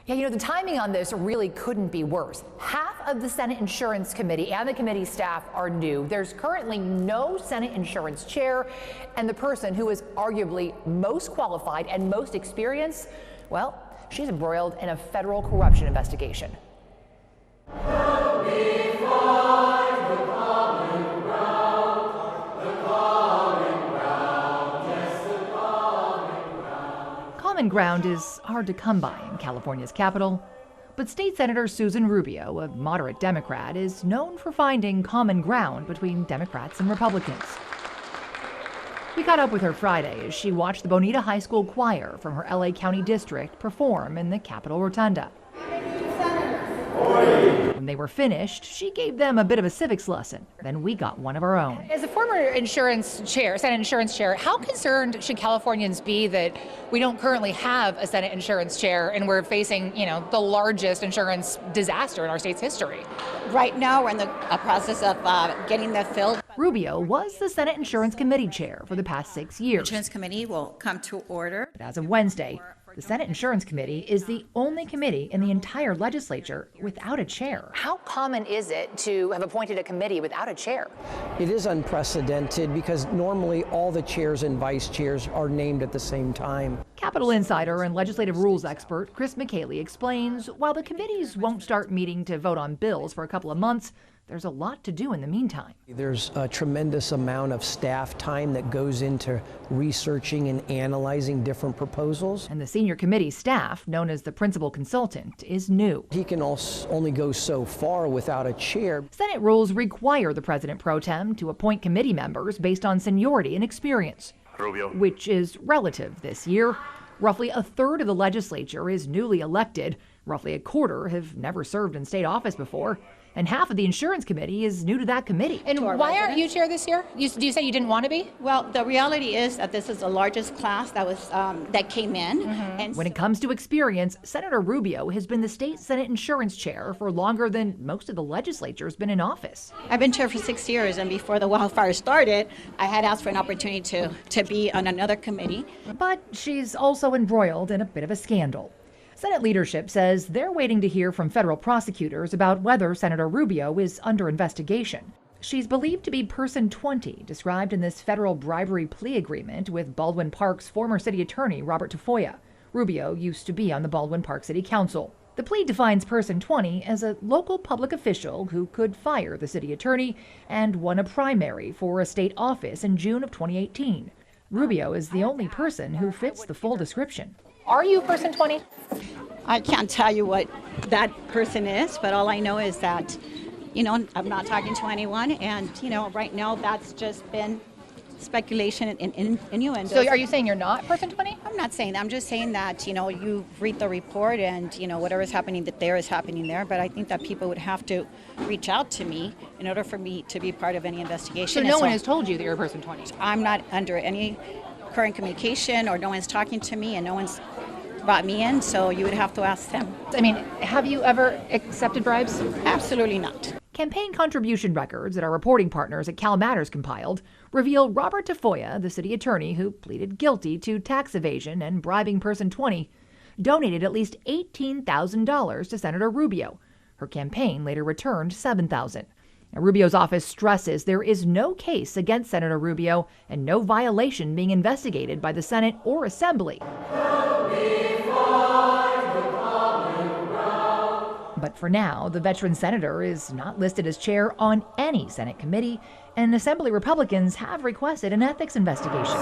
Yeah, the timing on this really couldn't be worse. Half of the Senate Insurance Committee and the committee staff are new. There's currently no Senate Insurance chair, and the person who is arguably most qualified and most experienced, well, she's embroiled in a federal corruption investigation. Common ground is hard to come by in California's capital, but State Senator Susan Rubio, a moderate Democrat, is known for finding common ground between Democrats and Republicans. We caught up with her Friday as she watched the Bonita High School choir from her LA County district perform in the Capitol Rotunda. When they were finished, she gave them a bit of a civics lesson. Then we got one of our own. As a former Senate insurance chair, how concerned should Californians be that we don't currently have a Senate insurance chair and we're facing, the largest insurance disaster in our state's history? Right now, we're in the process of getting that filled. Rubio was the Senate Insurance Committee chair for the past 6 years. The Insurance Committee will come to order. But as of Wednesday, the Senate Insurance Committee is the only committee in the entire legislature without a chair. How common is it to have appointed a committee without a chair? It is unprecedented because normally all the chairs and vice chairs are named at the same time. Capitol insider and legislative rules expert Chris McCaley explains while the committees won't start meeting to vote on bills for a couple of months, there's a lot to do in the meantime. There's a tremendous amount of staff time that goes into researching and analyzing different proposals. And the senior committee staff, known as the principal consultant, is new. He can only go so far without a chair. Senate rules require the president pro tem to appoint committee members based on seniority and experience, Rubio, which is relative this year. Roughly a third of the legislature is newly elected. Roughly a quarter have never served in state office before. And half of the insurance committee is new to that committee. And why aren't you chair this year? Do you say you didn't want to be? Well, the reality is that this is the largest class that came in. Mm-hmm. And when it comes to experience, Senator Rubio has been the state Senate insurance chair for longer than most of the legislature has been in office. I've been chair for 6 years, and before the wildfire started, I had asked for an opportunity to be on another committee. But she's also embroiled in a bit of a scandal. Senate leadership says they're waiting to hear from federal prosecutors about whether Senator Rubio is under investigation. She's believed to be person 20, described in this federal bribery plea agreement with Baldwin Park's former city attorney, Robert Tafoya. Rubio used to be on the Baldwin Park City Council. The plea defines person 20 as a local public official who could fire the city attorney and won a primary for a state office in June of 2018. Rubio is the only person who fits the full description. Are you person 20? I can't tell you what that person is, but all I know is that, I'm not talking to anyone, and, right now that's just been speculation and innuendo. So are you saying you're not person 20? I'm not saying that. I'm just saying that, you read the report and, whatever is happening there is happening there, but I think that people would have to reach out to me in order for me to be part of any investigation. So no one has told you that you're person 20? I'm not under any current communication, or no one's talking to me, and no one's brought me in, so you would have to ask them. Have you ever accepted bribes? Absolutely not. Campaign contribution records that our reporting partners at Cal Matters compiled reveal Robert Tafoya, the city attorney who pleaded guilty to tax evasion and bribing person 20, donated at least $18,000 to Senator Rubio. Her campaign later returned $7,000. Rubio's office stresses there is no case against Senator Rubio and no violation being investigated by the Senate or Assembly. But for now, the veteran senator is not listed as chair on any Senate committee, and Assembly Republicans have requested an ethics investigation.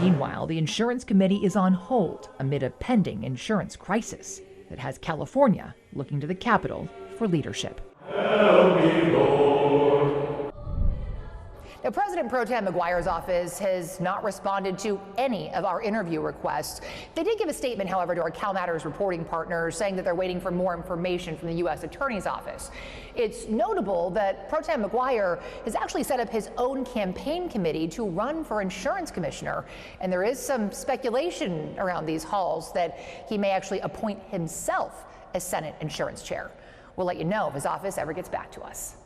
Meanwhile, the Insurance Committee is on hold amid a pending insurance crisis that has California looking to the Capitol for leadership. Now, President Pro Tem McGuire's office has not responded to any of our interview requests. They did give a statement, however, to our Cal Matters reporting partners, saying that they're waiting for more information from the U.S. Attorney's Office. It's notable that Pro Tem McGuire has actually set up his own campaign committee to run for insurance commissioner, and there is some speculation around these halls that he may actually appoint himself as Senate insurance chair. We'll let you know if his office ever gets back to us.